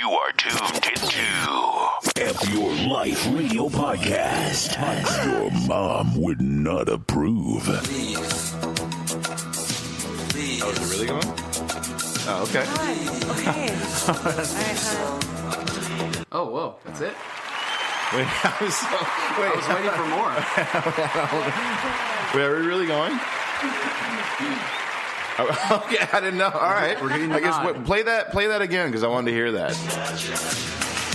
You are tuned into F Your Life Radio Podcast. Your mom would not approve. Please. Oh, is it really going? Oh, okay. Okay. All right. Oh, whoa, that's it? Wait, I was waiting for more. Wait, are we really going? Oh, okay, I didn't know. All right. We're getting the I guess nod. play that again because I wanted to hear that.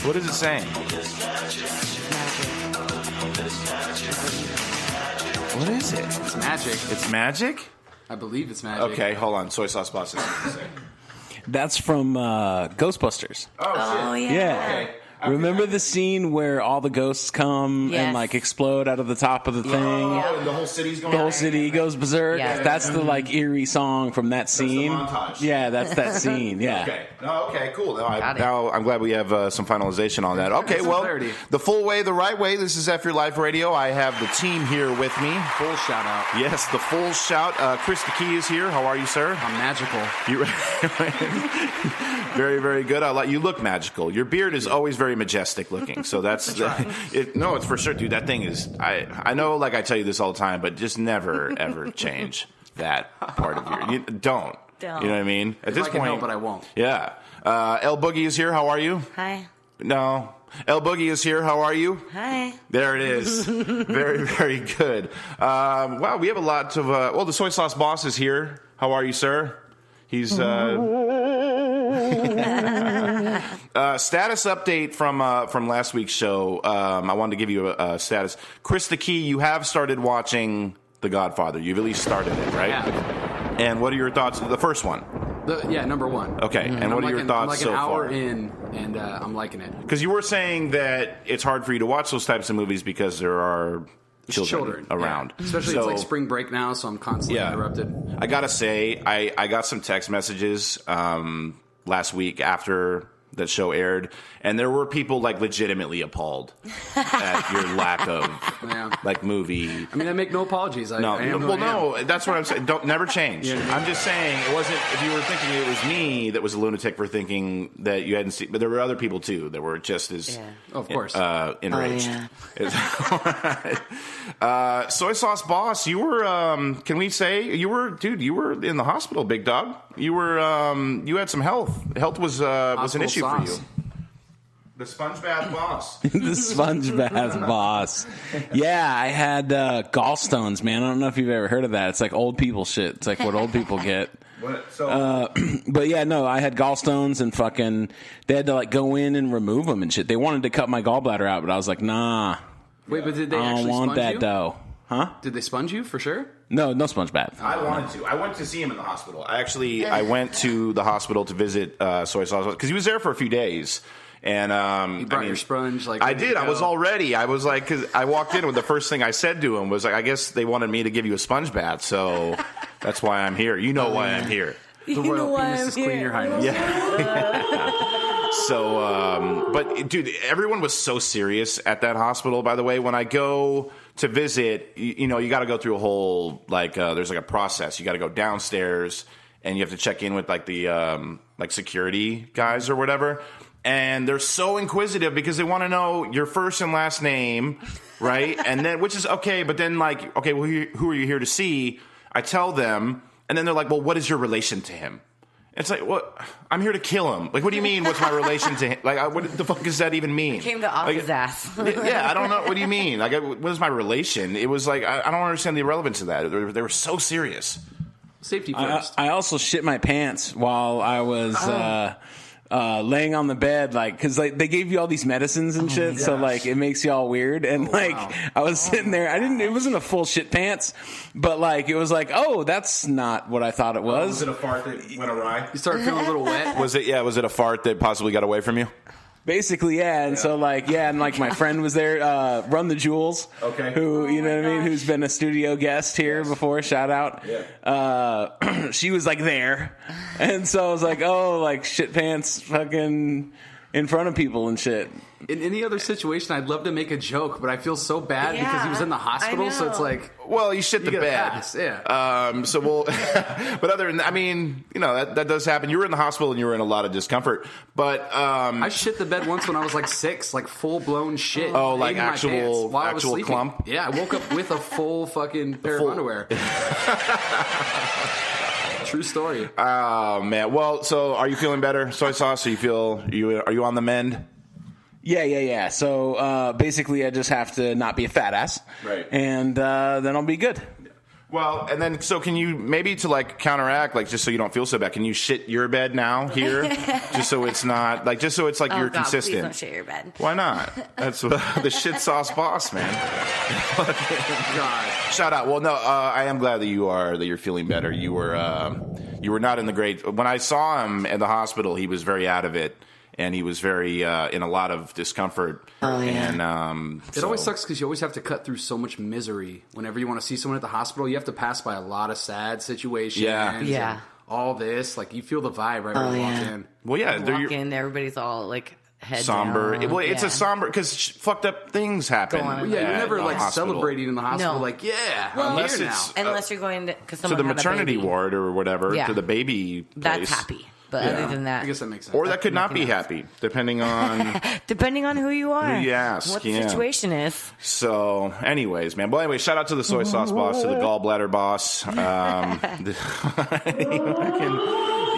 What is it saying? What is it? It's magic. It's magic? I believe it's magic. Okay, hold on. Soy sauce boss is That's from Ghostbusters. Oh, yeah. Yeah. Okay. Remember the scene where all the ghosts come Yes. and like explode out of the top of the thing? Oh, and the whole city's going The whole city goes berserk. Yeah. That's the like eerie song from that scene. montage. Yeah, that's that scene. Yeah. Okay. No, okay, cool. Got it. Now I'm glad we have some finalization on that. Okay, Some well, clarity. the full way, the right way. This is F Your Life Radio. I have the team here with me. Full shout out. Yes, the full shout. Chris the Key is here. How are you, sir? I'm magical. You very, very good. You look magical. Your beard is always very majestic looking. So that's no, it's for sure, dude. That thing is. I know, like I tell you this all the time, but just never ever change that part of you. Don't. You know what I mean? At this I can point, help, but I won't. Yeah. L Boogie is here. How are you? Hi. No. L Boogie is here. How are you? Hi. There it is. Very, very good. Wow, we have a lot of. Well, the soy sauce boss is here. How are you, sir? He's. Status update from last week's show. I wanted to give you a status. Chris the Key, you have started watching The Godfather. You've at least started it, right? Yeah. And what are your thoughts? The first one. Number one. Okay. And what are your thoughts I'm like so an hour far? in, and I'm liking it. Because you were saying that it's hard for you to watch those types of movies because there are children around. Yeah. Especially So- it's like spring break now, so I'm constantly interrupted. I gotta say, I got some text messages last week after that show aired, and there were people like legitimately appalled at your lack of like movie. I mean, I make no apologies. I am who I am. No, that's what I'm saying. Don't never change. Yeah. I'm just saying it wasn't. If you were thinking it was me that was a lunatic for thinking that you hadn't seen, but there were other people too that were just as Of course. enraged. Oh, Soy sauce boss, you were. Can we say you were, dude? You were in the hospital, big dog. You were. You had some health. Health was an issue for you. The sponge bath boss. The sponge bath boss. Yeah, I had gallstones, man. I don't know if you've ever heard of that. It's like old people shit. It's like what old people get. What? So. But yeah, no, I had gallstones and fucking. They had to like go in and remove them and shit. They wanted to cut my gallbladder out, but I was like, nah. Wait, but did they I don't actually want sponge that you? though. Huh? Did they sponge you for sure? No sponge bath. I wanted to. I went to see him in the hospital. I went to the hospital to visit Soy Sauce because he was there for a few days. And You brought your sponge, like I ready to did. I go. was all ready. I was like, because I walked in and the first thing I said to him was like, I guess they wanted me to give you a sponge bath, so that's why I'm here. You know why I'm here. The royal penis is clean, Your Highness. So, but dude, everyone was so serious at that hospital. By the way, when I go to visit, you know, you got to go through a whole there's like a process. You got to go downstairs and you have to check in with like the like security guys or whatever. And they're so inquisitive because they want to know your first and last name, right? And then, which is okay, but then like, okay, well, who are you here to see? I tell them, and then they're like, well, what is your relation to him? It's like, what? I'm here to kill him. Like, what do you mean? What's my relation to him? Like, what the fuck does that even mean? Came to off his ass. Yeah, I don't know. What do you mean? Like, what is my relation? It was like, I don't understand the relevance of that. They were so serious. Safety first. I also shit my pants while I was laying on the bed, like, because like they gave you all these medicines and shit, so like it makes you all weird. And I was sitting there, it wasn't a full shit pants, but like it was like, oh, that's not what I thought it was. Was it a fart that went awry? You started feeling a little wet. Was it a fart that possibly got away from you? Basically, yeah. And so like, yeah, and like my friend was there, Run the Jewels. Okay. Who, you know what I mean? Who's been a studio guest here before, shout out. Yeah. She was like there. And so I was like, oh, like shit pants fucking in front of people and shit. In any other situation, I'd love to make a joke, but I feel so bad because he was in the hospital. So it's like, well, you shit the get a bed. pass, yeah. So we'll, but other than that, I mean, you know, that does happen. You were in the hospital and you were in a lot of discomfort. But I shit the bed once when I was like 6, like full blown shit. Oh, like in my pants actual while I was sleeping. clump. Yeah, I woke up with a full fucking pair of underwear. True story. Oh man. Well, so are you feeling better, soy sauce? Are you on the mend? Yeah. So basically, I just have to not be a fat ass, right? And then I'll be good. Well, and then so can you maybe to like counteract, like just so you don't feel so bad, can you shit your bed now here, just so it's not like just so it's like you're consistent. Please don't shit your bed. Why not? That's the shit sauce boss, man. God. Shout out. Well, no, I am glad that you're feeling better. You were not in the great. When I saw him in the hospital, he was very out of it. And he was very in a lot of discomfort. Oh, yeah. And it always sucks because you always have to cut through so much misery. Whenever you want to see someone at the hospital, you have to pass by a lot of sad situations. Yeah. And all this, like you feel the vibe right when you walk in. Well, yeah, Walk in, everybody's all like head somber. down. Well, it's a somber because fucked up things happen. Go on. Well, yeah, you're never like hospital. celebrating in the hospital. No. Like, yeah, Well, I'm unless here it's now. Unless you're going to to the maternity ward or whatever, to the baby place. That's happy. But other than that, I guess that makes sense. Or that could not be happy, depending on who you are, who you ask, what the situation is. So, anyways, man. Well, anyway, shout out to the soy sauce boss, to the gallbladder boss.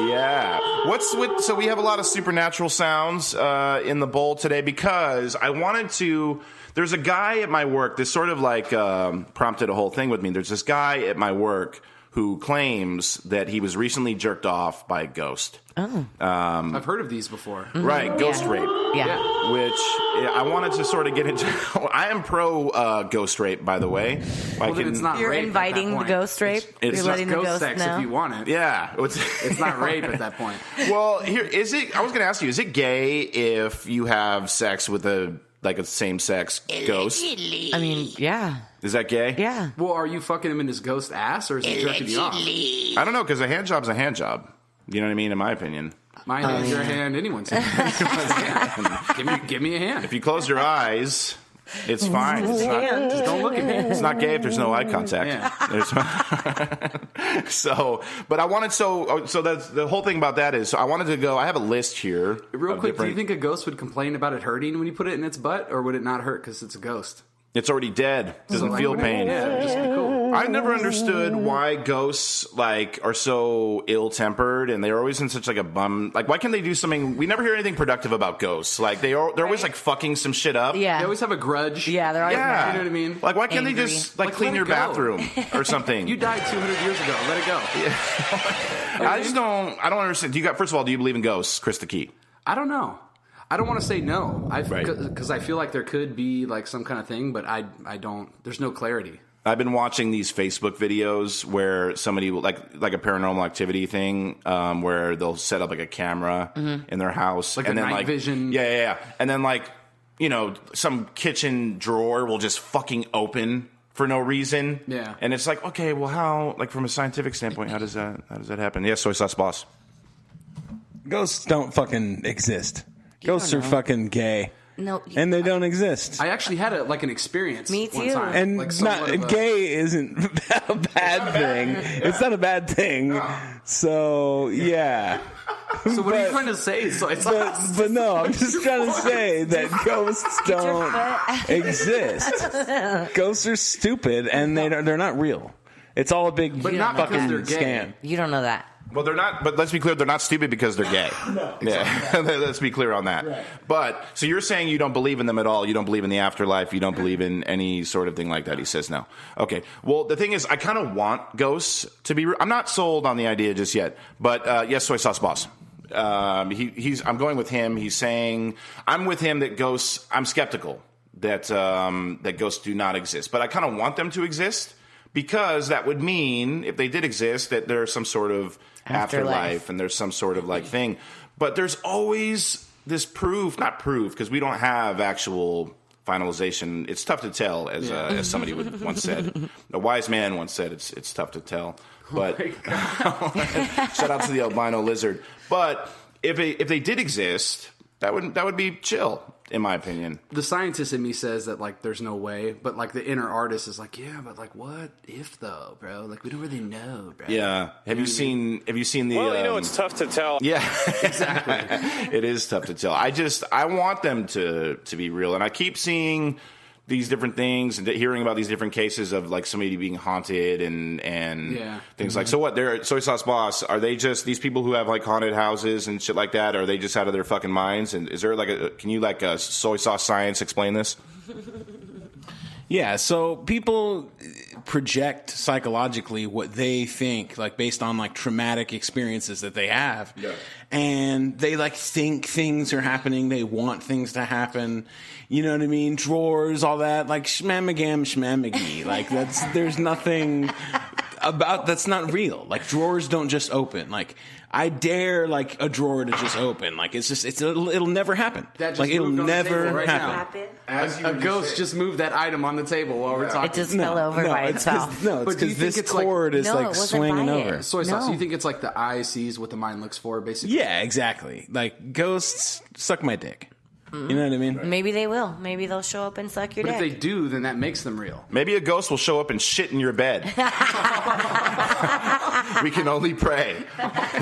Yeah. What's with? So we have a lot of supernatural sounds in the bowl today because I wanted to. There's a guy at my work. This sort of like prompted a whole thing with me. There's this guy at my work who claims that he was recently jerked off by a ghost. Oh. I've heard of these before. Right, ghost rape. Yeah. Which I wanted to sort of get into. I am pro ghost rape, by the way. Well, then it's not You're rape inviting at the that ghost rape. It's You're not letting the Ghost ghost sex know. if you want it. Yeah. It's not rape at that point. Well, here is it. I was going to ask you: is it gay if you have sex with a same-sex ghost? I mean, yeah. Is that gay? Yeah. Well, are you fucking him in his ghost ass, or is he jerking you off? I don't know, because a hand job's a hand job. You know what I mean? In my opinion. My hand, your hand, anyone's hand. give me a hand. If you close your eyes, it's fine. It's not, Just don't look at me. it's not gay if there's no eye contact. Yeah. But I wanted so that's the whole thing about that is I wanted to go. I have a list here. Real of quick, do you different- think a ghost would complain about it hurting when you put it in its butt, or would it not hurt because it's a ghost? It's already dead. Doesn't feel pain. Yeah, it'd just be cool. I never understood why ghosts are so ill-tempered and they're always in such a bum. Like, why can't they do something? We never hear anything productive about ghosts. Like they're always fucking some shit up. Yeah. They always have a grudge. Yeah, they're always Yeah. You know what I mean? Like, why can't Angry. they just Like, clean let your it go. bathroom or something? You died 200 years ago. Let it go. I don't understand. First of all, do you believe in ghosts, Chris the Key? I don't know. I don't want to say no. Right. Because I feel like there could be like some kind of thing, but I don't. There's no clarity. I've been watching these Facebook videos where somebody like a paranormal activity thing, where they'll set up like a camera in their house, Like and a then night vision. Yeah, and then some kitchen drawer will just fucking open for no reason. Yeah. And it's like, okay, well, how, like, from a scientific standpoint, how does that happen? Yes, soy sauce boss. Ghosts don't fucking exist. Ghosts are fucking gay. No. And they don't exist. I actually had an experience. Me One too. time, And like somewhat of a- gay isn't a bad thing. It's not a bad thing. So yeah. So what are you trying to say? So it's But no, I'm just trying to say that ghosts don't exist. Ghosts are stupid and they're not real. It's all a big But not because fucking they're gay. scam. You don't know that. Well, they're not, but let's be clear, they're not stupid because they're gay. No. Yeah, let's be clear on that. Right. But, so you're saying you don't believe in them at all, you don't believe in the afterlife, you don't believe in any sort of thing like that, he says no. Okay, well, the thing is, I kind of want ghosts to be, I'm not sold on the idea just yet, but yes, soy sauce boss. I'm going with him, he's saying, I'm with him that ghosts, I'm skeptical that ghosts do not exist, but I kind of want them to exist. Because that would mean, if they did exist, that there's some sort of afterlife and there's some sort of thing. But there's always this not proof, because we don't have actual finalization. It's tough to tell, as somebody once said. A wise man once said, it's tough to tell. But shout out to the albino lizard. But if they did exist, That would be chill, in my opinion. The scientist in me says that, like, there's no way, but, like, the inner artist is like, yeah, but, like, what if, though, bro? Like, we don't really know, bro. Yeah. Have you seen the... Well, it's tough to tell. Yeah, exactly. It is tough to tell. I want them to be real. And I keep seeing these different things and hearing about these different cases of, like, somebody being haunted and things like. So what? They're Soy Sauce Boss. Are they just these people who have, like, haunted houses and shit like that? Are they just out of their fucking minds? And is there can you, like, soy sauce science explain this? Yeah, so people project psychologically what they think, like, based on, like, traumatic experiences that they have. Yeah. And they, like, think things are happening. They want things to happen. You know what I mean? Drawers, all that. Like, shmamagam, shmamagee. Like, there's nothing about, that's not real. Like, drawers don't just open. Like, I dare, like, a drawer to just open. Like, it'll never happen. That just like, it'll moved on the never table right happen. A ghost just moved that item on the table while we're talking. It just fell over by itself. No, it's because this cord is, like, swinging over. Soy sauce, you think it's like the eye sees what the mind looks for, basically? Yeah, exactly. Like, ghosts suck my dick. You know what I mean? Maybe they will. Maybe they'll show up and suck your But dick. if they do, then that makes them real. Maybe a ghost will show up and shit in your bed. We can only pray.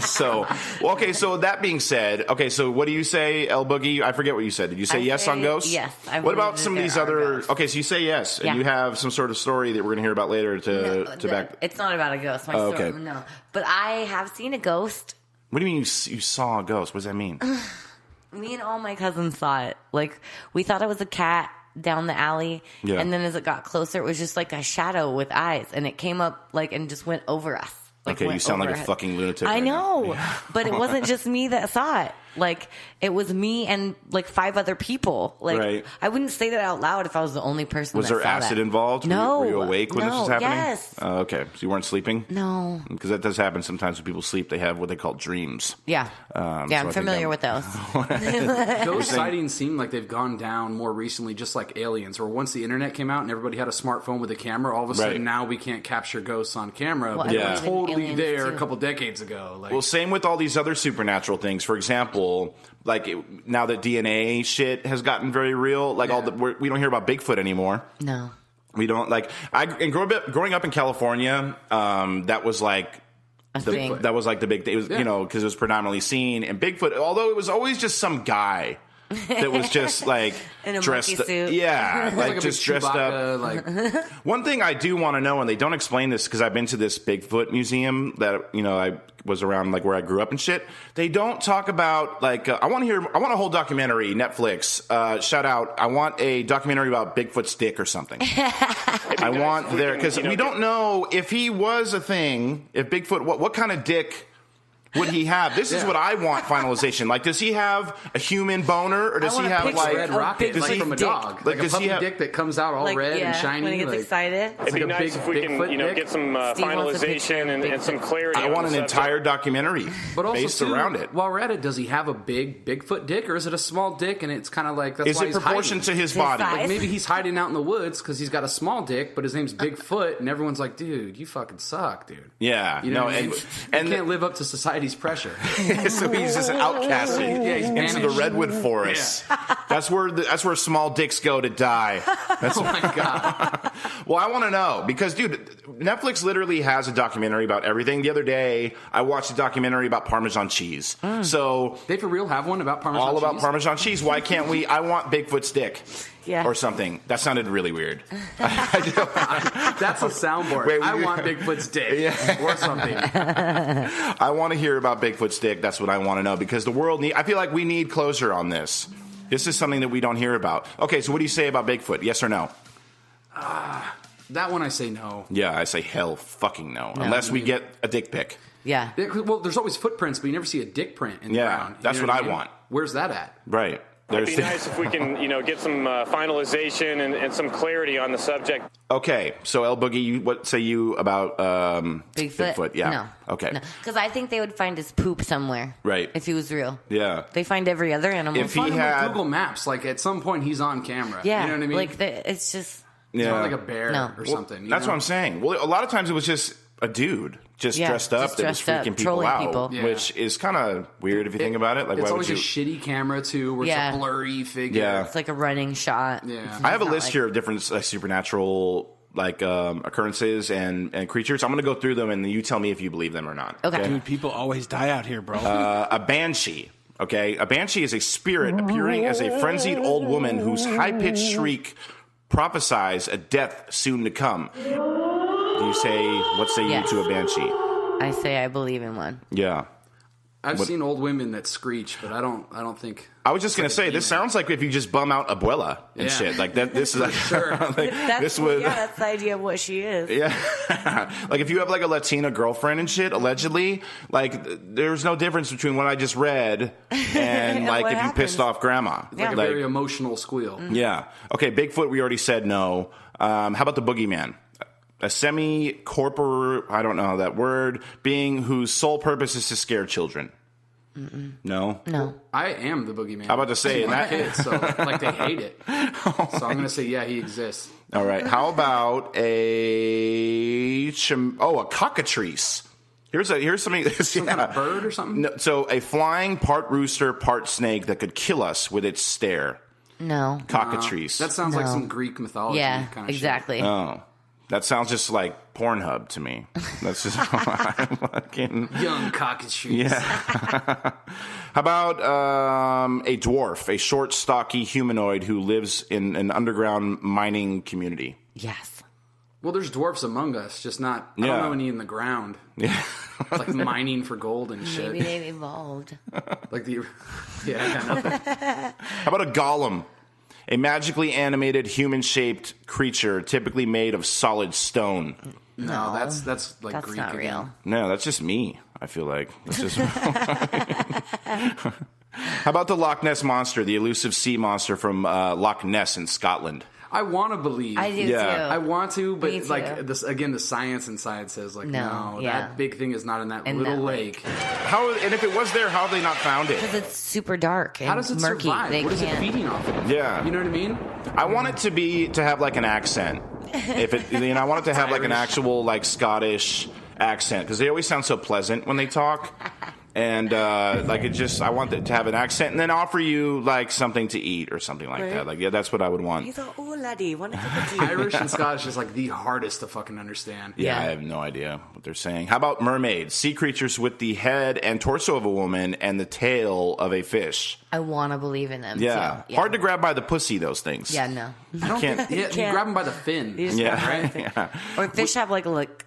So that being said, so what do you say, El Boogie? I forget what you said. Did you say yes on ghosts? Yes. What about some of these other... ghosts. Okay, so you say yes, and you have some sort of story that we're going to hear about later to back... It's not about a ghost. My story, no. But I have seen a ghost. What do you mean you saw a ghost? What does that mean? Me and all my cousins saw it. Like, we thought it was a cat down the alley, and then as it got closer, it was just like a shadow with eyes, and it came up like and just went over us. Like, okay, you sound like a fucking lunatic. I know, but it wasn't just me that saw it. Like, it was me and, like, 5 other people. Like, I wouldn't say that out loud if I was the only person that saw that. Was there acid involved? No. Were you awake when this was happening? Yes. Okay, so you weren't sleeping? No. Because that does happen sometimes when people sleep. They have what they call dreams. Yeah. I'm familiar with those. Those sightings seem like they've gone down more recently, just like aliens, or once the internet came out and everybody had a smartphone with a camera, all of a sudden now we can't capture ghosts on camera. Well, but they were totally there too. a couple decades ago. Like, well, same with all these other supernatural things. For example, like now that DNA shit has gotten very real, like we don't hear about Bigfoot anymore. No. We don't growing up in California, that was like that was like the big thing. It was, because it was predominantly seen. And Bigfoot, although it was always just some guy that was just like in a dressed monkey suit. Yeah, like just dressed Chewbacca, up. One thing I do want to know, and they don't explain this because I've been to this Bigfoot museum that I was around, like where I grew up and shit. They don't talk about like I want a whole documentary, Netflix. Shout out! I want a documentary about Bigfoot's dick or something. I want there because we don't know if he was a thing. If Bigfoot, what kind of dick would he have? This is what I want finalization. Like, does he have a human boner, or does he have like red rocket from a dog, like a puppy dick that comes out all red and shiny when he gets excited? It'd be nice if we can, get some finalization and some clarity. I want an entire documentary based around it. While we're at it, does he have a big Bigfoot dick, or is it a small dick and it's kind of like that's is why it proportion to his body? size? Like maybe he's hiding out in the woods because he's got a small dick, but his name's Bigfoot, and everyone's like, dude, you fucking suck, dude. Yeah, you know, and can't live up to society's pressure. So he's just outcasted into the redwood forest. Yeah. That's where small dicks go to die. Oh my god. Well, I want to know because, dude, Netflix literally has a documentary about everything. The other day, I watched a documentary about Parmesan cheese. So they for real have one about Parmesan cheese? All about Parmesan cheese. Why can't we? I want Bigfoot's dick. Yeah. Or something. That sounded really weird. That's a soundboard. Wait, I want Bigfoot's dick or something. I want to hear about Bigfoot's dick. That's what I want to know because the world I feel like we need closure on this. This is something that we don't hear about. Okay, so what do you say about Bigfoot? Yes or no? That one I say no. Yeah, I say hell fucking no. Unless we get a dick pic. Yeah. Well, there's always footprints, but you never see a dick print in the ground. That's what I want. Where's that at? Right. It'd be nice if we can, get some finalization and some clarity on the subject. Okay, so El Boogie, what say you about Bigfoot? Yeah. No. Okay. Because I think they would find his poop somewhere. Right. If he was real. Yeah. They find every other animal. If he had Google Maps, like at some point he's on camera. Yeah. You know what I mean? Like it's just. It's not like a bear or well, something. That's what I'm saying. Well, a lot of times it was just a dude just dressed up that was freaking people out, which is kind of weird if you think about it. Like, it's why always would you? A shitty camera too, where it's a blurry figure. Yeah, it's like a running shot. Yeah, I have a list here of different supernatural occurrences and creatures. I'm going to go through them, and you tell me if you believe them or not. Okay. Dude, people always die out here, bro. A banshee. Okay, a banshee is a spirit appearing as a frenzied old woman whose high-pitched shriek prophesies a death soon to come. What say you to a banshee? I say I believe in one. Yeah. I've seen old women that screech, but I don't think. I was just gonna say, this sounds like if you just bum out Abuela and shit like that. This is like, sure. That's the idea of what she is. Yeah, like if you have like a Latina girlfriend and shit, allegedly, like there's no difference between what I just read and like if you pissed off grandma. Like a very emotional squeal. Mm-hmm. Yeah. Okay, Bigfoot. We already said no. How about the boogeyman? A semi-corporeal, I don't know that word, being whose sole purpose is to scare children. Mm-mm. No? No. I am the boogeyman. How about to say that? Kids, so like they hate it. So I'm going to say, yeah, he exists. All right. How about a cockatrice? Here's something. Some kind of bird or something? No, so a flying part rooster, part snake that could kill us with its stare. No. Cockatrice. That sounds like some Greek mythology kind of exactly. shit. Oh. That sounds just like Pornhub to me. That's just how I fucking... Young cockatrice. Yeah. How about a dwarf, a short, stocky humanoid who lives in an underground mining community? Yes. Well, there's dwarfs among us, just not... I don't know any in the ground. Yeah. Like mining for gold and shit. Maybe they've evolved. Like the... Yeah, I know. How about a golem? A magically animated human-shaped creature, typically made of solid stone. No, that's like that's Greek not again. real. No, that's just me. I feel like that's just. How about the Loch Ness monster, the elusive sea monster from Loch Ness in Scotland? I want to believe. I do too. I want to, but Me too. like this again, the science inside says like no, that big thing is not in that In little that lake. How? And if it was there, how have they not found it? Because it's super dark and How does it murky. survive? They What is it can't. feeding off of? Yeah, You know what I mean? I want it to have like an accent. If it, I want it to have like an actual like Scottish accent because they always sound so pleasant when they talk. And like it just, I want it to have an accent and then offer you like something to eat or something like that. Like, yeah, that's what I would want. He's like, oh, laddie, want to take a tea? Irish and Scottish is like the hardest to fucking understand. Yeah, I have no idea what they're saying. How about mermaids? Sea creatures with the head and torso of a woman and the tail of a fish. I want to believe in them. Yeah. Too. Hard to grab by the pussy, those things. Yeah, no. You can't. Yeah, you grab them by the fin. You just Yeah. grab the thing. Or fish have like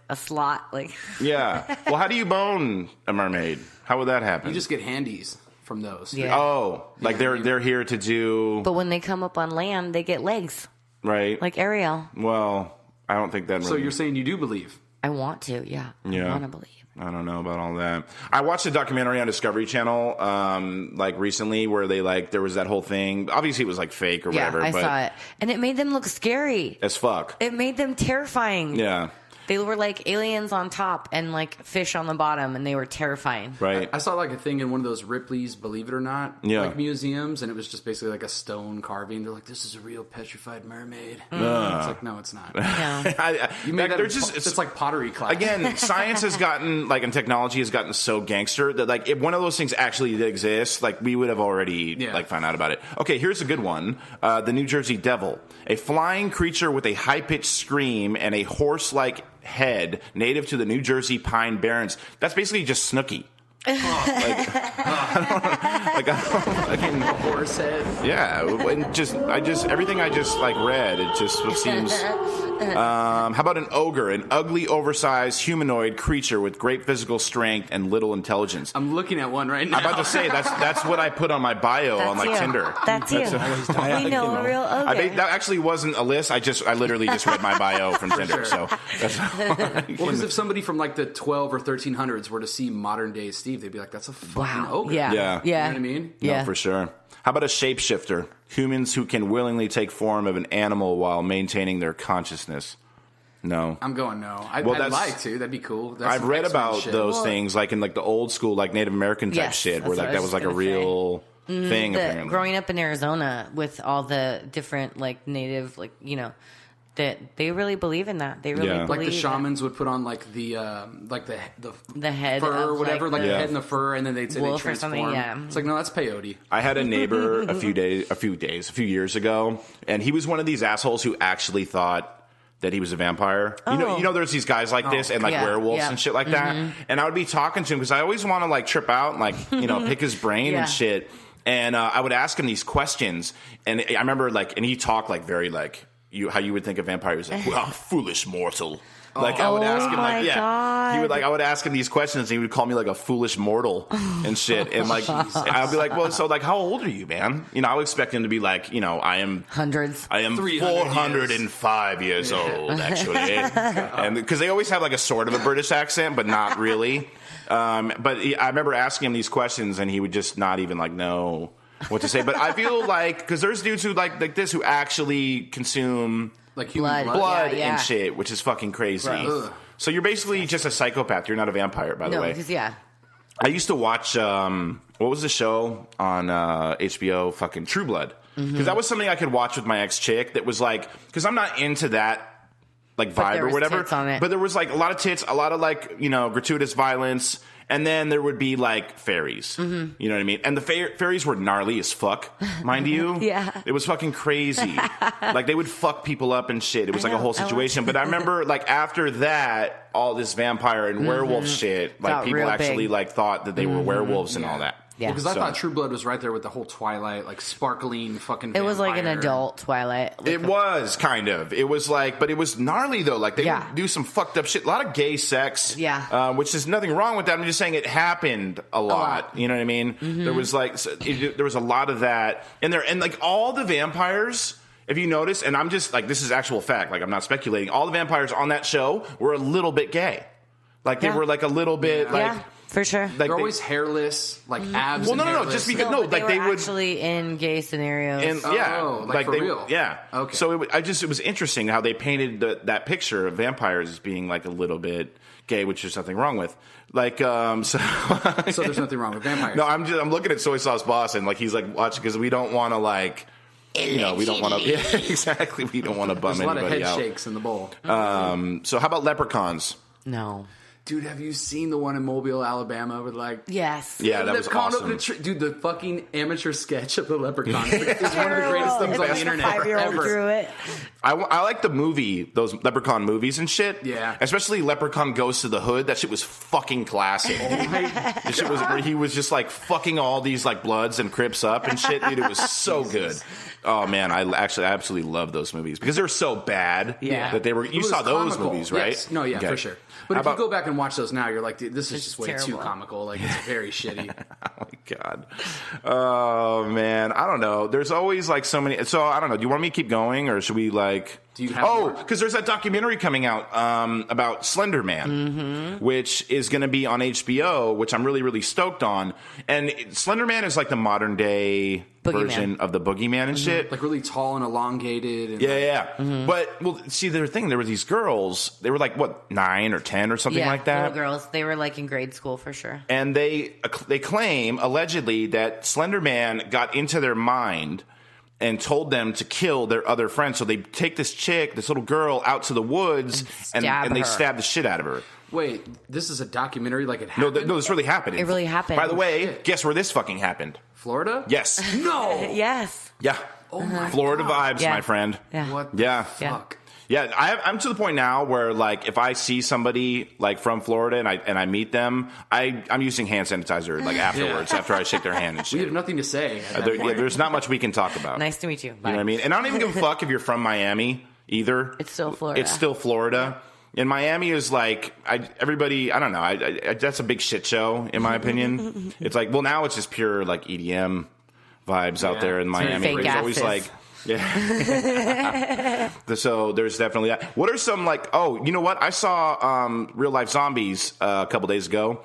a slot. Like Yeah. Well, how do you bone a mermaid? How would that happen? You just get handies from those. Yeah. Oh, like they're here to do But when they come up on land, they get legs, right. like Ariel. Well, I don't think that. So you're saying you do believe? I want to, yeah. Yeah. I want to believe. I don't know about all that. I watched a documentary on Discovery Channel, like recently, where they like there was that whole thing. Obviously, it was like fake or whatever. Yeah, I but saw it, and it made them look scary. as fuck. It made them terrifying. Yeah. They were like aliens on top and like fish on the bottom, and they were terrifying. Right. I saw like a thing in one of those Ripley's Believe It or Not like museums, and it was just basically like a stone carving. They're like, "This is a real petrified mermaid." It's like, no, it's not. No. You made Like, that. they're just It's like pottery class. Again, science has gotten like, and technology has gotten so gangster that like if one of those things actually did exist, like we would have already like found out about it. Okay, here's a good one: the New Jersey Devil, a flying creature with a high pitched scream and a horse-like head, native to the New Jersey Pine Barrens. That's basically just Snooki. Fucking horse head. Yeah, and everything I just like read, it just seems. How about an ogre, an ugly, oversized humanoid creature with great physical strength and little intelligence? I'm looking at one right now. I'm about to say that's what I put on my bio on like you. Tinder. That's you. We know a real ogre. That actually wasn't a list. I literally just read my bio from Tinder. sure. So that's Well, because if somebody from like the 12 or 1300s were to see modern day Steve, they'd be like, "That's a fucking ogre." Yeah. Yeah. Yeah. You know what I mean? Yeah. No, for sure. How about a shapeshifter? Humans who can willingly take form of an animal while maintaining their consciousness. No. I'm going no. I'd that's- like to. That'd be cool. That's I've some read X-Men about shit. those things, like in like the old school, like Native American type Yes, shit, where that's like what I that was was like a gonna say. real thing. The, Apparently, growing up in Arizona with all the different like native, like, you know, that they really believe in that. They really believe like the shamans would put on like the head fur or whatever, like the the head and the fur, and then they'd say they transform. It's like, no, that's peyote. I had a neighbor a few years ago, and he was one of these assholes who actually thought that he was a vampire. You know, there's these guys like this and like werewolves and shit like that. And I would be talking to him because I always want to like trip out and like, pick his brain and shit. And I would ask him these questions, and I remember like, and he talked like very like how you would think a vampire was like, well, foolish mortal. Like I would ask him, like, God. He would like I would ask him these questions, and he would call me like a foolish mortal and shit, and like I'd be like, well, so like, how old are you, man? I would expect him to be like, I am hundreds. I am 405 years old, actually, and because they always have like a sort of a British accent, but not really. But I remember asking him these questions, and he would just not even like know what to say. But I feel like because there's dudes who like this who actually consume. Like human blood and shit, which is fucking crazy. Right. So you're basically just a psychopath. You're not a vampire, by the way. I used to watch, what was the show on HBO? Fucking True Blood. Because that was something I could watch with my ex-chick that was like, because I'm not into that like vibe or whatever. But there was like a lot of tits, a lot of like, gratuitous violence. And then there would be, like, fairies. You know what I mean? And the fairies were gnarly as fuck, mind you. It was fucking crazy. Like, they would fuck people up and shit. It was like a whole situation. But I remember, like, after that, all this vampire and werewolf shit, like, people actually, like, thought that they were werewolves and all that. Because I thought True Blood was right there with the whole Twilight, like, sparkling fucking vampire. It was like an adult Twilight. It was, kind of. It was like, but it was gnarly, though. Like, they would do some fucked up shit. A lot of gay sex. Which is nothing wrong with that. I'm just saying it happened a lot. You know what I mean? There was, like, there was a lot of that in there. And, like, all the vampires, if you notice, and I'm just, like, this is actual fact. Like, I'm not speculating. All the vampires on that show were a little bit gay. Like, they were, like, a little bit, like... For sure. Like they're always hairless, like abs. Well, no, just because like they would actually in gay scenarios. And like for real. Yeah. Okay. So it was interesting how they painted that picture of vampires as being like a little bit gay, which there's nothing wrong with. Like so there's nothing wrong with vampires. No, I'm looking at Soy Sauce Boss and like he's like watching because we don't want to like. We don't want to. Yeah, exactly. We don't want to bum anybody out. There's a lot of head shakes in the bowl. So how about leprechauns? No. Dude, have you seen the one in Mobile, Alabama with like... Yes. Yeah, that was awesome. Dude, the fucking amateur sketch of the leprechaun is one of the greatest things on the internet 5-year-old drew it. I like the movie, those leprechaun movies and shit. Yeah. Especially Leprechaun Goes to the Hood. That shit was fucking classic. The shit was where he was just like fucking all these like Bloods and Crips up and shit. Dude, it was so good. Oh man, I absolutely love those movies because they were so bad that they were. You saw those movies, right? Yes. No, for sure. But if you go back and watch those now, you're like, dude, this is just way too comical. Like, it's very shitty. Oh my god. Oh man, I don't know. There's always like so many. So I don't know. Do you want me to keep going, or should we like? Do you have because there's that documentary coming out about Slender Man, which is going to be on HBO, which I'm really, really stoked on. And Slender Man is like the modern day version of the Boogeyman and shit. Like really tall and elongated. And But, well, see, the thing, there were these girls, they were like, what, 9 or 10 or something like that? Little girls. They were like in grade school for sure. And they claim, allegedly, that Slender Man got into their mind and told them to kill their other friends. So they take this chick, this little girl, out to the woods and they stab the shit out of her. Wait, this is a documentary like it happened? No, this really happened. It really happened. By the way, guess where this fucking happened? Florida? Yes. No! Yes. Yeah. Oh my Florida God. vibes, my friend. Yeah. What the fuck? Yeah, I'm to the point now where, like, if I see somebody, like, from Florida and I meet them, I'm using hand sanitizer, like, afterwards, after I shake their hand and shit. We have nothing to say at that point. There's not much we can talk about. Nice to meet you. Bye. You know what I mean? And I don't even give a fuck if you're from Miami, either. It's still Florida. It's still Florida. And Miami is, like, everybody, I don't know, that's a big shit show, in my opinion. It's like, well, now it's just pure, like, EDM vibes out there in Miami. Fake It's always, like... Yeah. So there's definitely that. What are some like? Oh, you know what? I saw Real Life Zombies a couple days ago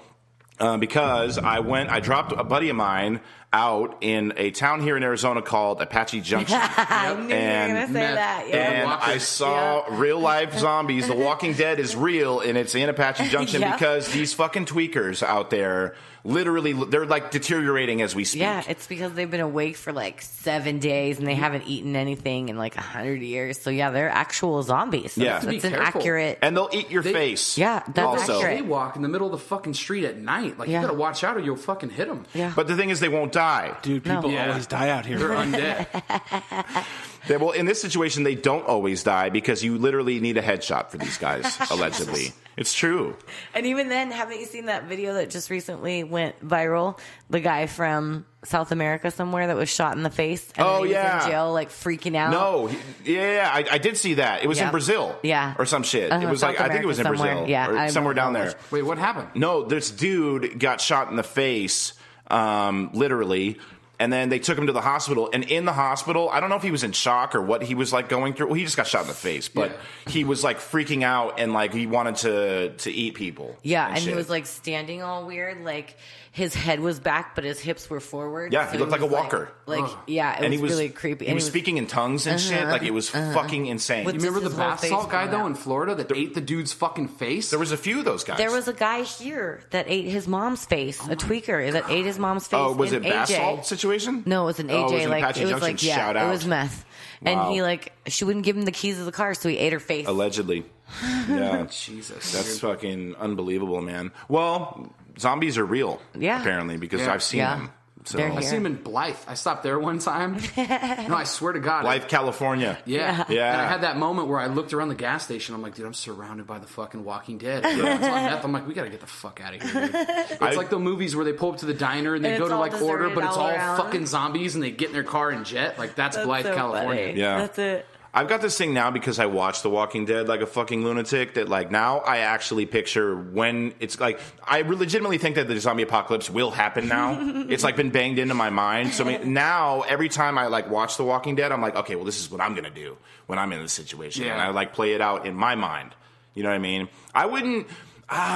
because I dropped a buddy of mine out in a town here in Arizona called Apache Junction. I knew you were going to say that. Yeah. And I saw real life zombies. The Walking Dead is real, and it's in Apache Junction because these fucking tweakers out there, literally, they're like deteriorating as we speak. Yeah, it's because they've been awake for like 7 days and they haven't eaten anything in like 100 years. So yeah, they're actual zombies. So yeah, it's an accurate. And they'll eat your face. Yeah, that's also accurate. They walk in the middle of the fucking street at night. Like you gotta watch out or you'll fucking hit them. Yeah. But the thing is, they won't die. Dude, people always die out here. They're undead. Well, in this situation, they don't always die because you literally need a headshot for these guys, allegedly. It's true. And even then, haven't you seen that video that just recently went viral? The guy from South America somewhere that was shot in the face. And then he was in jail, like freaking out. No, I did see that. It was in Brazil. Yeah. Or some shit. It was like, I think it was in Brazil. Yeah. Or somewhere down there. Wait, what happened? No, this dude got shot in the face, literally. And then they took him to the hospital. And in the hospital, I don't know if he was in shock or what he was like going through. Well, he just got shot in the face, but he was like freaking out and like he wanted to eat people. Yeah, and he was like standing all weird, like his head was back, but his hips were forward. Yeah, he looked like a walker. It was really creepy. He was speaking in tongues and shit. Like it was fucking insane. You remember the bath salt guy though in Florida that ate the dude's fucking face? There was a few of those guys. There was a guy here that ate his mom's face, a tweaker that ate his mom's face. Oh, was it AJ. bath salt situation? No, it was an AJ. It was like Apache it was Junction. like Shout out. it was meth. Wow. And she wouldn't give him the keys of the car, so he ate her face. Allegedly. Yeah. Jesus. That's fucking unbelievable, man. Well, zombies are real, apparently, because I've seen them. So. I seen him in Blythe. I stopped there one time. No, I swear to God. Blythe, California. Yeah. And I had that moment where I looked around the gas station. I'm like, dude, I'm surrounded by the fucking Walking Dead. It's on meth. I'm like, we got to get the fuck out of here, dude. It's like the movies where they pull up to the diner and they go to like order, but it's all fucking zombies and they get in their car and jet. Like, that's Blythe, so California. Funny. Yeah. That's it. I've got this thing now because I watched The Walking Dead like a fucking lunatic that like now I actually picture when it's like I legitimately think that the zombie apocalypse will happen now. It's like been banged into my mind. So I mean, now every time I like watch The Walking Dead, I'm like, okay, well this is what I'm gonna do when I'm in this situation, and I like play it out in my mind. You know what I mean? I wouldn't.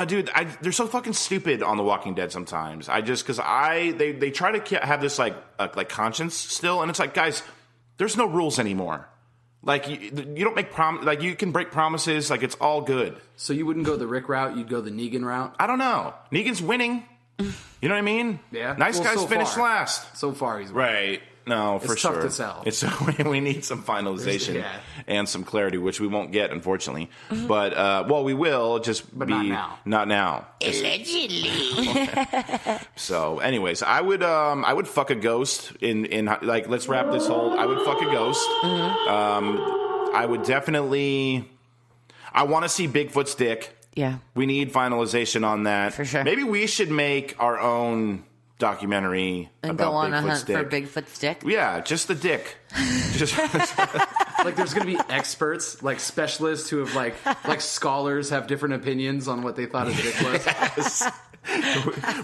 Dude, they're so fucking stupid on The Walking Dead sometimes. Because they try to have this like conscience still, and it's like, guys, there's no rules anymore. Like, you don't make like, you can break promises, like, it's all good. So you wouldn't go the Rick route, you'd go the Negan route? I don't know. Negan's winning. You know what I mean? Yeah. Nice guys so finish far. last. So far, he's winning. Right. No, for sure. It's tough to sell. We need some finalization and some clarity, which we won't get, unfortunately. But, well, we will, but not now. Not now. Allegedly. So, anyways, I would fuck a ghost in like, let's wrap this whole, I would fuck a ghost. I would definitely, I want to see Bigfoot's dick. Yeah. We need finalization on that. For sure. Maybe we should make our own documentary and about go on Bigfoot's a hunt dick. for Bigfoot's dick. Yeah, just the dick. Just like there's going to be experts, like specialists who have like scholars have different opinions on what they thought a dick was. Yes.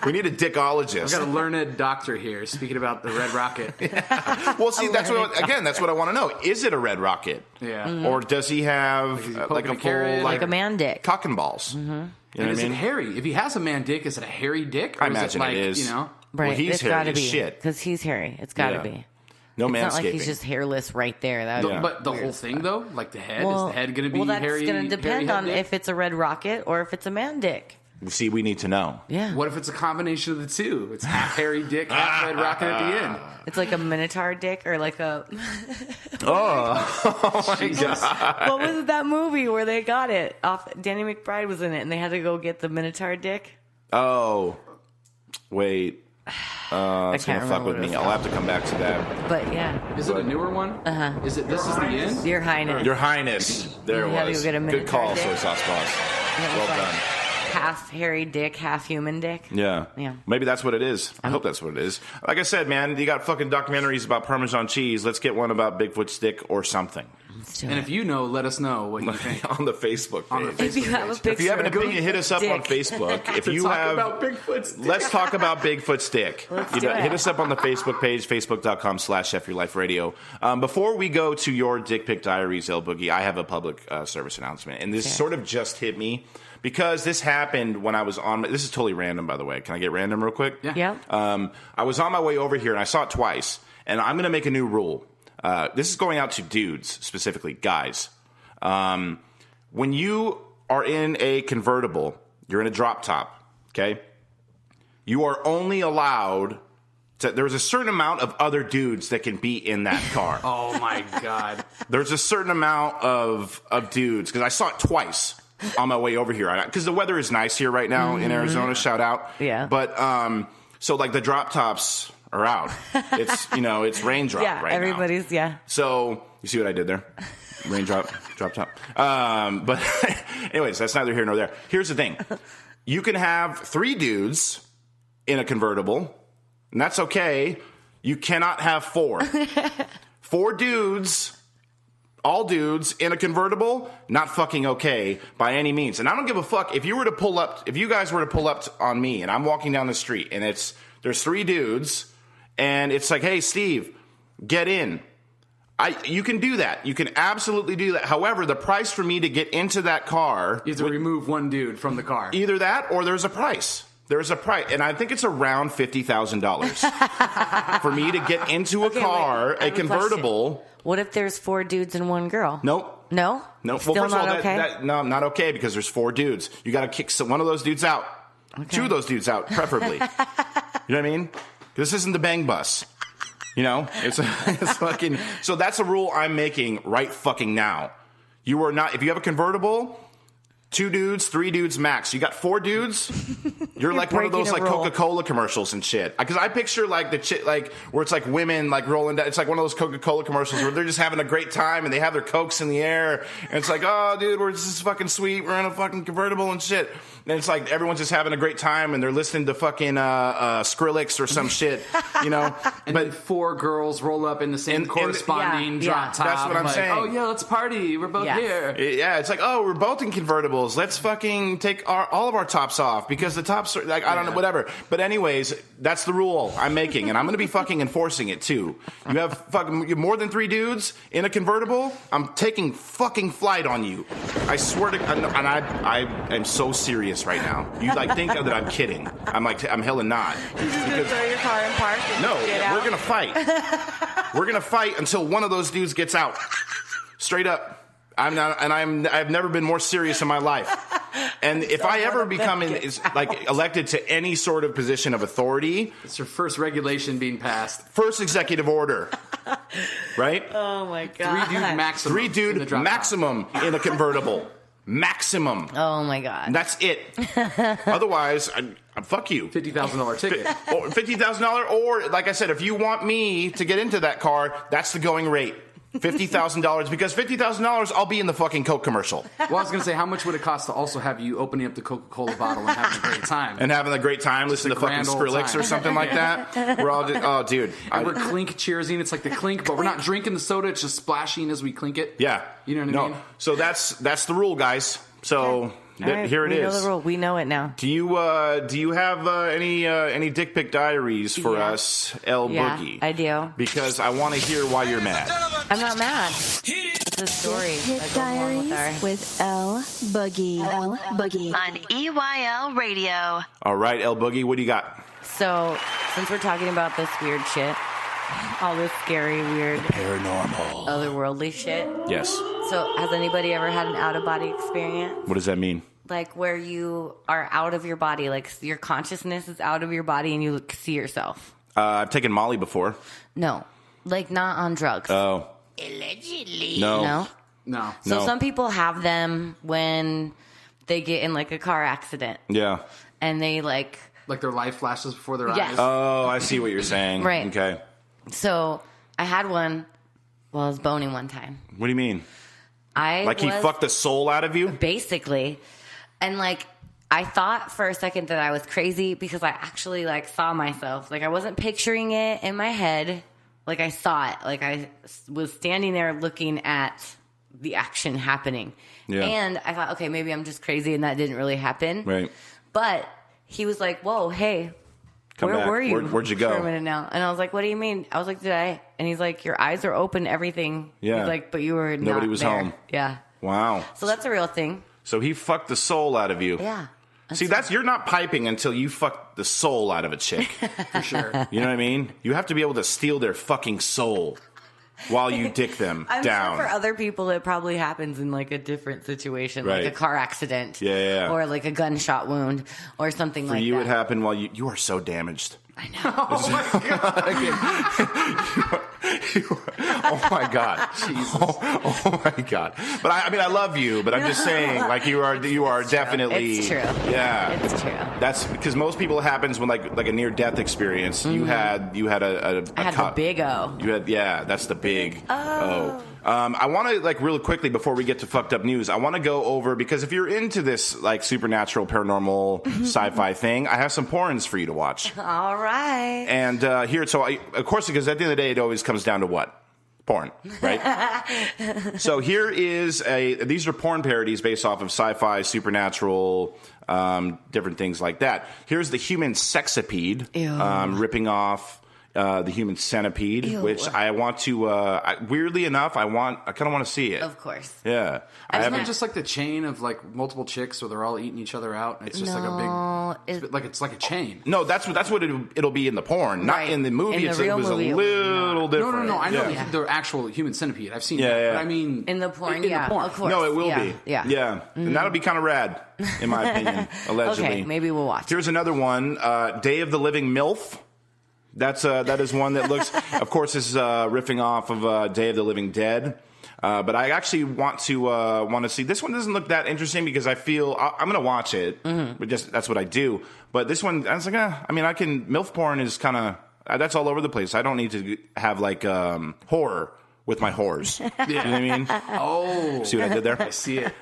We need a dickologist. I've got a learned doctor here speaking about the red rocket. Well, see, that's what I want to know. Is it a red rocket? Yeah. Mm-hmm. Or does he have like a full like a man dick? Cock and balls. Mm-hmm. You know and is what I mean? it hairy? If he has a man dick, is it a hairy dick? Or I imagine is it like, it is. You know? Right. Well, he's it's hairy gotta as be, shit. because he's hairy. It's got to be. No it's manscaping. not like he's just hairless right there. That But the whole thing, though, like the head, well, is the head going to be that's hairy? going to depend on dick? if it's a red rocket or if it's a man dick. See, we need to know. Yeah. What if it's a combination of the two? It's half hairy dick, half red rocket at the end. It's like a minotaur dick or like a... Oh my God. What was that movie where they got it? Danny McBride was in it and they had to go get the minotaur dick. Oh. Wait. It's going to fuck with me. I'll have to come back to that. But yeah. Is it a newer one? Uh-huh. Is it This Is the End? Your Highness. Your Highness. There it You had to was. go get a Good minotaur call, dick. soy sauce boss. Well done. Half hairy dick, half human dick. Yeah. Maybe that's what it is. I hope that's what it is. Like I said, man, you got fucking documentaries about Parmesan cheese. Let's get one about Bigfoot's dick or something. And if you know, let us know what you think on the Facebook page. If you have a picture, if you have an opinion, hit us up on Facebook. If you have, about Bigfoot's dick. Let's talk about Bigfoot's dick. Do it. Hit us up on the Facebook page, facebook.com/FYourLifeRadio. Before we go to your dick pic diaries, El Boogie, I have a public service announcement, and this sort of just hit me because this happened when I was on. This is totally random, by the way. Can I get random real quick? Yeah. I was on my way over here, and I saw it twice, and I'm going to make a new rule. This is going out to dudes, specifically guys. When you are in a convertible, you're in a drop top, okay? You are only allowed to, there's a certain amount of other dudes that can be in that car. Oh my God. There's a certain amount of dudes, because I saw it twice on my way over here. Because the weather is nice here right now in Arizona, shout out. Yeah. But, so like the drop tops are out. It's, it's raindrop right now. Everybody's, So, you see what I did there? Raindrop, drop top. But anyways, that's neither here nor there. Here's the thing. You can have 3 dudes in a convertible, and that's okay. You cannot have 4. 4 dudes, all dudes in a convertible, not fucking okay by any means. And I don't give a fuck if you guys were to pull up on me and I'm walking down the street and there's 3 dudes and it's like, hey, Steve, get in. You can do that. You can absolutely do that. However, the price for me to get into that car... You have to remove one dude from the car. Either that or there's a price. There's a price. And I think it's around $50,000 for me to get into a car, a convertible. What if there's 4 dudes and 1 girl? Nope. No? Nope. Still well, first not of all, okay? no, not okay because there's 4 dudes. You got to kick one of those dudes out. Okay. 2 of those dudes out, preferably. You know what I mean? This isn't the bang bus. It's fucking. So that's a rule I'm making right fucking now. You are not. If you have a convertible, 2 dudes, 3 dudes max. You got 4 dudes. You're like one of those like Coca-Cola commercials and shit. Because I picture like the shit like where it's like women like rolling down. It's like one of those Coca-Cola commercials where they're just having a great time and they have their Cokes in the air and it's like, oh dude, this is fucking sweet. We're in a fucking convertible and shit. And it's like everyone's just having a great time and they're listening to fucking Skrillex or some shit, And but 4 girls roll up in the same corresponding drop top. That's what I'm saying. Oh yeah, let's party. We're both here. Yeah, it's like, oh, we're both in convertibles. Let's fucking take all of our tops off because the tops are like, I don't know, whatever. But anyways, that's the rule I'm making, and I'm going to be fucking enforcing it too. You have fucking more than 3 dudes in a convertible, I'm taking fucking flight on you. I swear to, and I am so serious right now. You like think that I'm kidding? I'm hella not. You just gonna throw your car in park? No, we're gonna fight. We're gonna fight until one of those dudes gets out. Straight up. I've never been more serious in my life. And if I ever become elected to any sort of position of authority, it's your first regulation being passed. First executive order. Right? Oh my god. 3 dude maximum in a convertible. Maximum. Oh my god. And that's it. Otherwise, fuck you. $50,000 ticket. Or $50,000, or like I said, if you want me to get into that car, that's the going rate. $50,000, because $50,000 I'll be in the fucking Coke commercial. Well, I was going to say, how much would it cost to also have you opening up the Coca-Cola bottle and having a great time? And having a great time, listening to fucking Skrillex or something like that. We're all just, oh, dude. We're clink cheersing. It's like the clink, but we're not drinking the soda. It's just splashing as we clink it. Yeah. You know what I mean? So that's the rule, guys. So... Right, here it is. We know the rule. We know it now. Do you have any dick pic diaries for us, El Boogie? I do. Because I want to hear why you're mad. I'm not mad. It's a story. Dick Diaries with El Boogie. El Boogie on EYL Radio. All right, El Boogie, what do you got? So, since we're talking about this weird shit, all this scary, weird, paranormal, otherworldly shit. Yes. So, has anybody ever had an out-of-body experience? What does that mean? Like where you are out of your body, like your consciousness is out of your body and you see yourself. I've taken Molly before. No. Like not on drugs. Oh. Allegedly. No. So some people have them when they get in like a car accident. Yeah. And they like their life flashes before their eyes. Oh, I see what you're saying. Right. Okay. So I had one while I was boning one time. What do you mean? He fucked the soul out of you? Basically. And I thought for a second that I was crazy because I actually saw myself. I wasn't picturing it in my head. I saw it. I was standing there looking at the action happening. Yeah. And I thought, okay, maybe I'm just crazy and that didn't really happen. Right. But he was like, whoa, hey, Come where back. were you? Where'd you go? For a minute now. And I was like, what do you mean? I was like, did I? And he's like, your eyes are open, everything. Yeah. He's like, but you were Nobody not was there. home. Yeah. Wow. So that's a real thing. So he fucked the soul out of you. Yeah. See, you're not piping until you fuck the soul out of a chick. For sure. You know what I mean? You have to be able to steal their fucking soul while you dick them I'm down. sure for other people it probably happens in like a different situation, Right. like a car accident, Yeah. or like a gunshot wound, or something For like that. you, it happened while you are so damaged. I know. Oh Oh my god. Jesus. Oh my god. But I mean, I love you, but I'm just saying, like you are definitely. It's true. Yeah, It's true. That's because most people it happens when like a near death experience. You had a I had the big O. You had that's the big O. I want to like really quickly before we get to fucked up news. I want to go over because if you're into this like supernatural, paranormal, sci-fi thing, I have some porns for you to watch. All right. And of course, because at the end of the day, it always comes down to what? Porn, right? So here is these are porn parodies based off of sci-fi, supernatural, different things like that. Here's the human sexipede, ripping off the human centipede, Ew. which I want to, weirdly enough, I kind of want to see it. Of course. Yeah. Isn't that just like the chain of like multiple chicks where they're all eating each other out? And it's just like a big, it's like a chain. No, that's what it'll be in the porn, not Right. in the movie. In the real was movie, a little different. No. I know Yeah. the actual human centipede. I've seen Yeah, that. yeah. But I mean, In the porn, in yeah, the porn. of course. No, it will Yeah, be. yeah. And that'll be kind of rad, in my opinion, allegedly. Okay, maybe we'll watch. Here's another one, Day of the Living MILF. That is one that looks, of course, this is riffing off of Day of the Living Dead. But I actually want to see. This one doesn't look that interesting because I feel I'm going to watch it. Mm-hmm. But that's what I do. But this one, I was like, I mean, MILF porn is kind of that's all over the place. I don't need to have like horror with my whores. You know what I mean? Oh. See what I did there? I see it.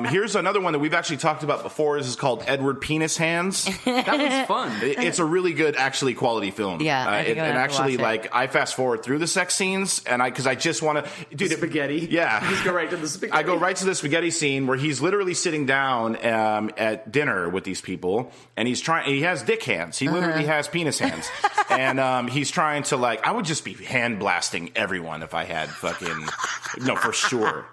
Here's another one that we've actually talked about before. This is called Edward Penis Hands. That was fun. It's a really good, actually, quality film. Yeah, I think I'm gonna have to watch it. like, I fast forward through the sex scenes, and because I just want to, dude, Spaghetti. Yeah, You just go right to the spaghetti. I go right to the spaghetti scene where he's literally sitting down at dinner with these people, and he has dick hands. He literally has penis hands, and he's trying to like. I would just be hand blasting everyone if I had fucking. No, for sure.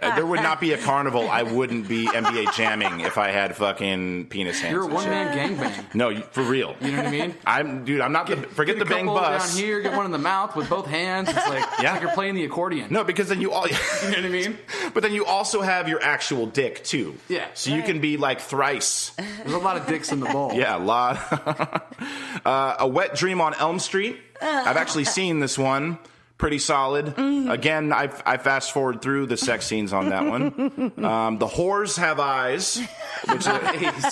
There would not be a carnival I wouldn't be NBA jamming if I had fucking penis hands. You're a and shit. one-man gangbang. No, for real. You know what I mean? I'm not forget Get the a bang couple bus. down here, get one in the mouth with both hands. It's like, it's like you're playing the accordion. No, because then you all. You know what I mean? But then you also have your actual dick too. Yeah. So you can be like thrice. There's a lot of dicks in the bowl. Yeah, a lot. A Wet Dream on Elm Street. I've actually seen this one. Pretty solid. Again, I fast forward through the sex scenes on that one. The Whores Have Eyes, which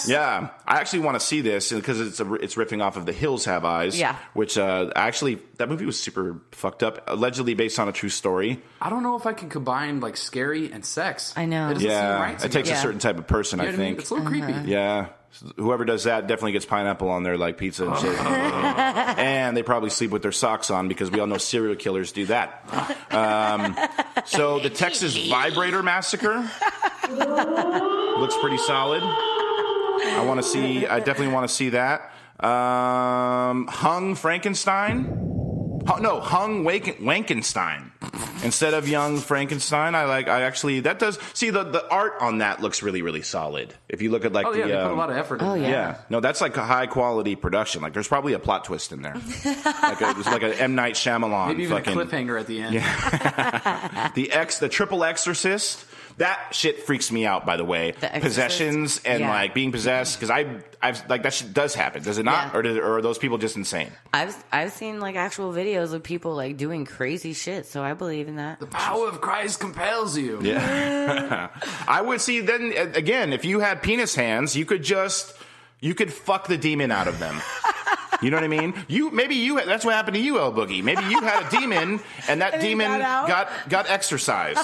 yeah, I actually want to see this because it's riffing off of The Hills Have Eyes. Yeah, which actually that movie was super fucked up. Allegedly based on a true story. I don't know if I can combine like scary and sex. I know. It doesn't seem Yeah, right to it takes me. a certain type of person. You know I what I mean? think It's a little creepy. Yeah. Whoever does that definitely gets pineapple on their like pizza and shit. And they probably sleep with their socks on because we all know serial killers do that. So the Texas Vibrator Massacre looks pretty solid. I definitely want to see that. Hung Frankenstein. Hung Wankenstein. Instead of Young Frankenstein, the art on that looks really, really solid. If you look at like they put a lot of effort in that. Yeah. No, that's like a high quality production. Like there's probably a plot twist in there. It's like an M. Night Shyamalan. Maybe even a cliffhanger at the end. Yeah. The Triple Exorcist. That shit freaks me out, by the way. Possessions and like being possessed, because I've like that shit does happen, does it not? Yeah. Or are those people just insane? I've seen like actual videos of people like doing crazy shit, so I believe in that. The power of Christ compels you. Yeah. I would see then again, if you had penis hands, you could fuck the demon out of them. You know what I mean? That's what happened to you, El Boogie. Maybe you had a demon, and that demon got exorcised.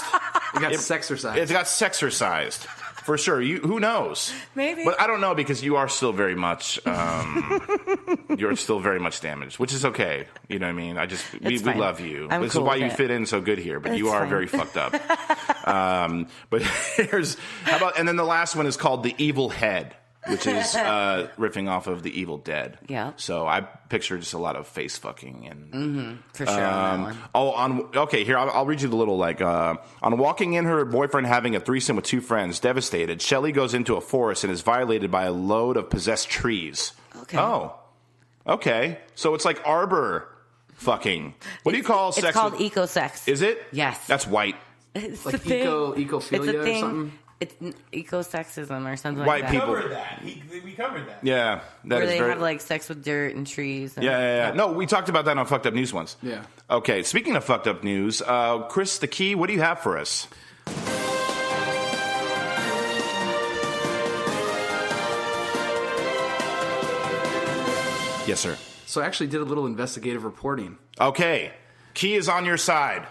It got sexercised. It got sexercised. For sure. Who knows? Maybe. But I don't know because you are still very much damaged, which is okay. You know what I mean? We love you. This is why you fit in so good here, but you are very fucked up. But how about, and then the last one is called The Evil Head, which is riffing off of The Evil Dead. Yeah. So I picture just a lot of face fucking and for sure. On that one. Here I'll read you the little on walking in, her boyfriend having a threesome with two friends. Devastated, Shelley goes into a forest and is violated by a load of possessed trees. Okay. Oh, okay. So it's like arbor fucking. What do you call sex? It's called eco-sex. Is it? Yes. That's white. It's Like a thing. ecophilia It's a thing. or something? It's eco-sexism or something White like that. people. We covered that. We covered that. Yeah, that Where is they very. have like sex with dirt and trees. And, Yeah. No, we talked about that on Fucked Up News once. Yeah. Okay, speaking of fucked up news, Chris the Key, what do you have for us? Yes, sir. So I actually did a little investigative reporting. Okay, Key is on your side.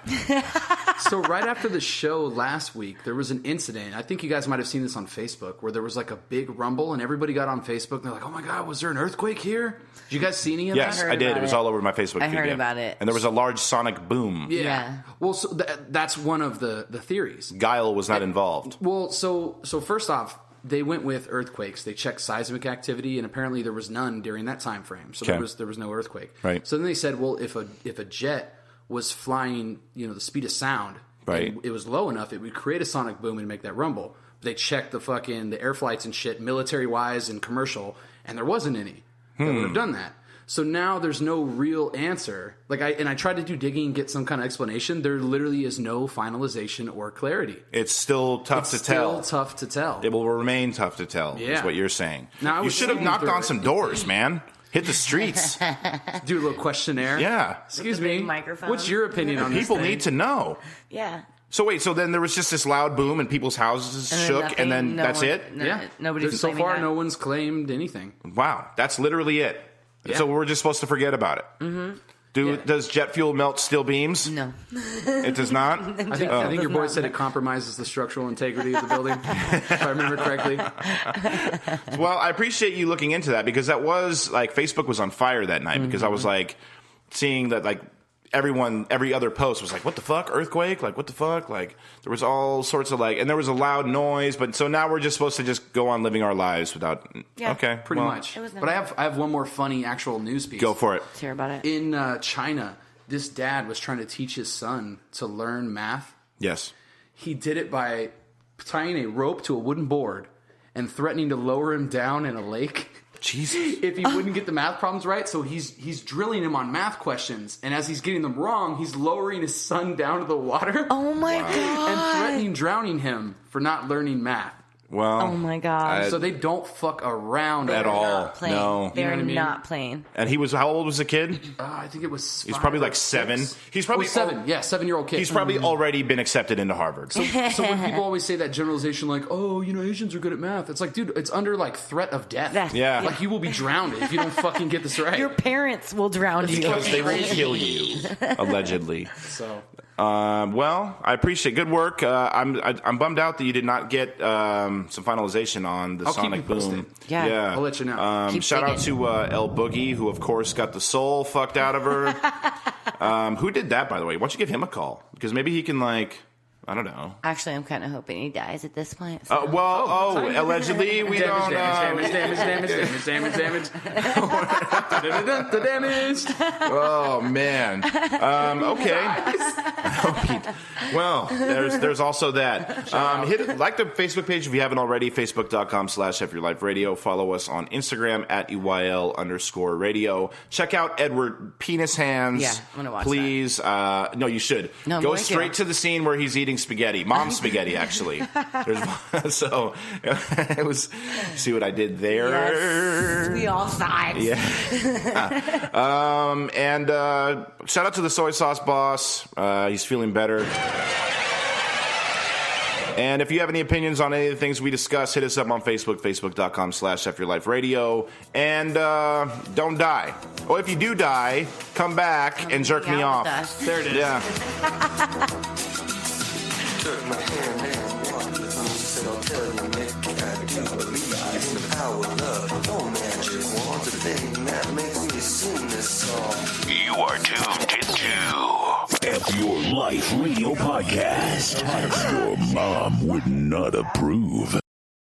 So right after the show last week, there was an incident. I think you guys might have seen this on Facebook, where there was like a big rumble, and everybody got on Facebook. And they're like, "Oh my god, was there an earthquake here? Did you guys see any of Yes, that?" I did. about It was it. all over my Facebook I feed. heard yeah. about it. And there was a large sonic boom. Yeah. Well, so that's one of the theories. Guile was not involved. Well, so first off, they went with earthquakes. They checked seismic activity, and apparently there was none during that time frame. So Okay. there was no earthquake. Right. So then they said, well, if a jet was flying, the speed of sound, Right. and it was low enough, it would create a sonic boom and make that rumble. They checked the air flights and shit, military wise and commercial, and there wasn't any that would have done that. So now there's no real answer. I tried to do digging and get some kind of explanation. There literally is no finalization or clarity. It's still tough to tell. Still tough to tell. It will remain tough to tell, is Yeah. what you're saying. Now, I you was should have saying knocked there- on some doors, man. Hit the streets. Do a little questionnaire. Yeah. Excuse With the me. big microphone. What's your opinion on this? People thing? need to know. Yeah. So wait, so then there was just this loud boom and people's houses And then shook, nothing, and then no that's one- it? no- Yeah. Nobody's So claiming far, that. no one's claimed anything. Wow, that's literally it. Yeah. So we're just supposed to forget about it. Mm-hmm. Does jet fuel melt steel beams? No. It does not? I think your boy said it compromises the structural integrity of the building, if I remember correctly. Well, I appreciate you looking into that, because that was Facebook was on fire that night, because I was seeing that every other post was like, what the fuck, earthquake? What the fuck? There was all sorts of and there was a loud noise, but so now we're just supposed to just go on living our lives without. Yeah, okay, Pretty well, much. It was But I have one more funny actual news piece. Go for it. Let's hear about it. In China, this dad was trying to teach his son to learn math. Yes. He did it by tying a rope to a wooden board and threatening to lower him down in a lake Jesus. if he wouldn't get the math problems right. So he's drilling him on math questions, and as he's getting them wrong, he's lowering his son down to the water Oh my god. and threatening drowning him for not learning math. Well. Oh my god. So they don't fuck around At all. Not playing. No. They're You know what I mean? not playing. And he was, how old was the kid? I think it was. He's 5 probably or 7. 6. He's probably 7. Yeah, 7-year-old kid. He's probably already been accepted into Harvard. So when people always say that generalization, Asians are good at math, it's like, dude, it's under threat of death. Yeah. You will be drowned if you don't fucking get this right. Your parents will drown you. Because they will kill you, allegedly. So Well, I appreciate good work. I'm bummed out that you did not get some finalization on the I'll keep sonic you posted. boom. Yeah. I'll let you know. Keep Shout out digging. to El Boogie, who of course got the soul fucked out of her. Who did that, by the way? Why don't you give him a call? Because maybe he can I don't know. Actually, I'm kind of hoping he dies at this point. So. Allegedly, we don't. Damage. Damage. Oh man. Okay. Well, there's also that. Like the Facebook page if you haven't already. Facebook.com/FYourLifeRadio. Follow us on Instagram at EYL_radio. Check out Edward Penis Hands. Yeah, I'm gonna watch please. No, you should. No, I'm go going straight to the scene where he's eating spaghetti. Mom's spaghetti, actually. So it was. See what I did there? Yes, we all saw it. Yeah. And shout out to the soy sauce boss. He's feeling better. And if you have any opinions on any of the things we discuss, hit us up on Facebook, facebook.com/FYourLifeRadio. And don't die. Or if you do die, come back and jerk me off. There it is. Yeah. Took my hand and walked with me. Said, I'll tell you, Nick, I do believe in the power of love. No man should want the thing that makes me sing this song. You are tuned into F Your Life Radio Podcast. Your mom would not approve.